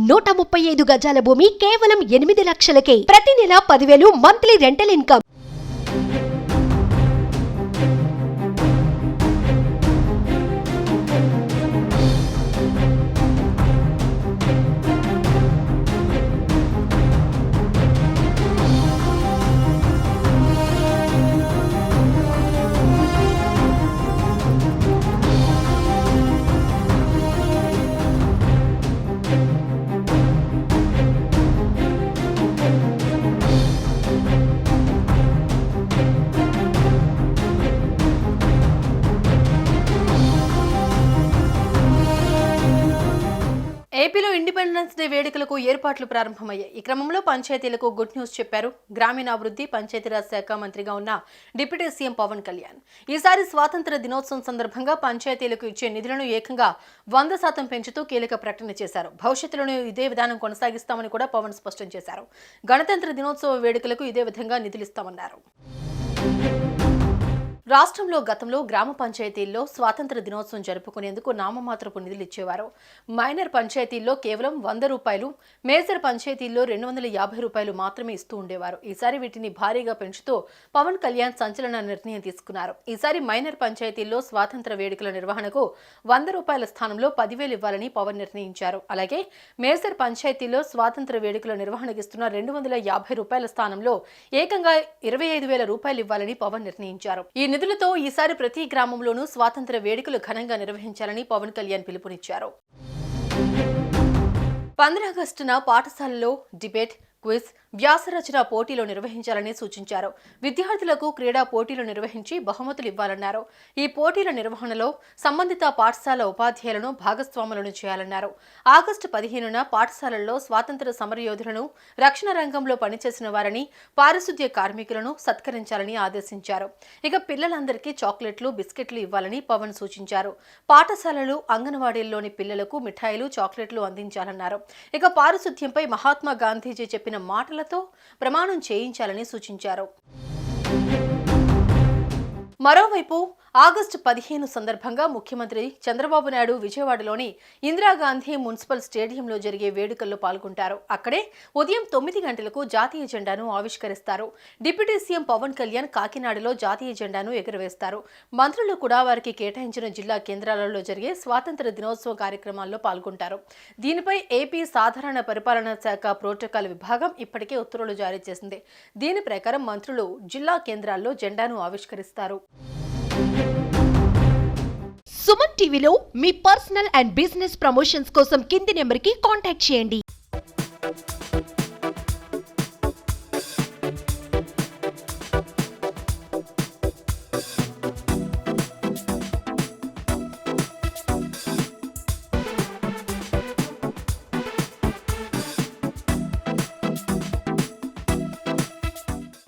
135 గజాల భూమి కేవలం 8 లక్షలకే. ప్రతి నెల 10,000 మంత్లీ రెంటల్ ఇన్కమ్. ఏపీలో ఇండిపెండెన్స్ డే వేడుకలకు ఏర్పాట్లు ప్రారంభమయ్యాయి. ఈ క్రమంలో పంచాయతీలకు గుడ్ న్యూస్ చెప్పారు గ్రామీణాభివృద్ధి పంచాయతీరాజ్ శాఖ మంత్రిగా ఉన్న డిప్యూటీ సీఎం పవన్ కళ్యాణ్. ఈసారి స్వాతంత్ర దినోత్సవం సందర్భంగా పంచాయతీలకు ఇచ్చే నిధులను ఏకంగా 100% పెంచుతూ కీలక ప్రకటన చేశారు. భవిష్యత్తులోనూ ఇదే విధానం కొనసాగిస్తామని కూడా పవన్ స్పష్టం చేశారు. గణతంత్ర దినోత్సవ వేడుకలకు ఇదే విధంగా నిధులిస్తామన్నారు. రాష్ట్రంలో గతంలో గ్రామ పంచాయతీల్లో స్వాతంత్ర దినోత్సవం జరుపుకునేందుకు నామమాత్రపు నిధులు ఇచ్చేవారు. మైనర్ పంచాయతీల్లో కేవలం 100 రూపాయలు, మేజర్ పంచాయతీల్లో 250 రూపాయలు మాత్రమే ఇస్తూ ఉండేవారు. ఈసారి వీటిని భారీగా పెంచుతూ పవన్ కళ్యాణ్ సంచలన నిర్ణయం తీసుకున్నారు. ఈసారి మైనర్ పంచాయతీల్లో స్వాతంత్ర వేడుకల నిర్వహణకు 100 రూపాయల స్థానంలో 10,000 ఇవ్వాలని పవన్ నిర్ణయించారు. అలాగే మేజర్ పంచాయతీల్లో స్వాతంత్ర వేడుకల నిర్వహణకు ఇస్తున్న 250 రూపాయల స్థానంలో ఏకంగా 25,000 రూపాయలు ఇవ్వాలని పవన్ నిర్ణయించారు. ఈ నిధులతో ఈసారి ప్రతి గ్రామంలోనూ స్వాతంత్ర వేడుకలు ఘనంగా నిర్వహించాలని పవన్ కళ్యాణ్ పిలుపునిచ్చారు. 15 ఆగస్టున పాఠశాలలో డిబేట్, క్విజ్, వ్యాసరచన పోటీలు నిర్వహించాలని సూచించారు. విద్యార్థులకు క్రీడా పోటీలు నిర్వహించి బహుమతులు ఇవ్వాలన్నారు. ఈ పోటీల నిర్వహణలో సంబంధిత పాఠశాల ఉపాధ్యాయులను భాగస్వాములను చేయాలన్నారు. ఆగస్టు 15న పాఠశాలల్లో స్వాతంత్ర సమరయోధులను, రక్షణ రంగంలో పనిచేసిన వారిని, పారిశుద్ధ్య కార్మికులను సత్కరించాలని ఆదేశించారు. ఇక పిల్లలందరికీ చాక్లెట్లు, బిస్కెట్లు ఇవ్వాలని పవన్ సూచించారు. పాఠశాలలు, అంగన్వాడీల్లోని పిల్లలకు మిఠాయిలు, చాక్లెట్లు అందించాలన్నారు. ఇక పారిశుద్ధ్యంపై మహాత్మా గాంధీజీ చెప్పిన మాటలతో ప్రమాణం చేయించాలని సూచించారు. మరోవైపు ఆగస్టు 15 సందర్భంగా ముఖ్యమంత్రి చంద్రబాబు నాయుడు విజయవాడలోని ఇందిరాగాంధీ మున్సిపల్ స్టేడియంలో జరిగే వేడుకల్లో పాల్గొంటారు. అక్కడే ఉదయం 9 గంటలకు జాతీయ జెండాను ఆవిష్కరిస్తారు. డిప్యూటీ సీఎం పవన్ కళ్యాణ్ కాకినాడలో జాతీయ జెండాను ఎగురవేస్తారు. మంత్రులు కూడా వారికి కేటాయించిన జిల్లా కేంద్రాలలో జరిగే స్వాతంత్ర దినోత్సవ కార్యక్రమాల్లో పాల్గొంటారు. దీనిపై ఏపీ సాధారణ పరిపాలనా శాఖ ప్రోటోకాల్ విభాగం ఇప్పటికే ఉత్తర్వులు జారీ చేసింది. దీని ప్రకారం మంత్రులు జిల్లా కేంద్రాల్లో జెండాను ఆవిష్కరిస్తారు. సుమన్ టీవీలో మీ పర్సనల్ అండ్ బిజినెస్ ప్రమోషన్స్ కోసం కింది నెంబర్కి కాంటాక్ట్ చేయండి.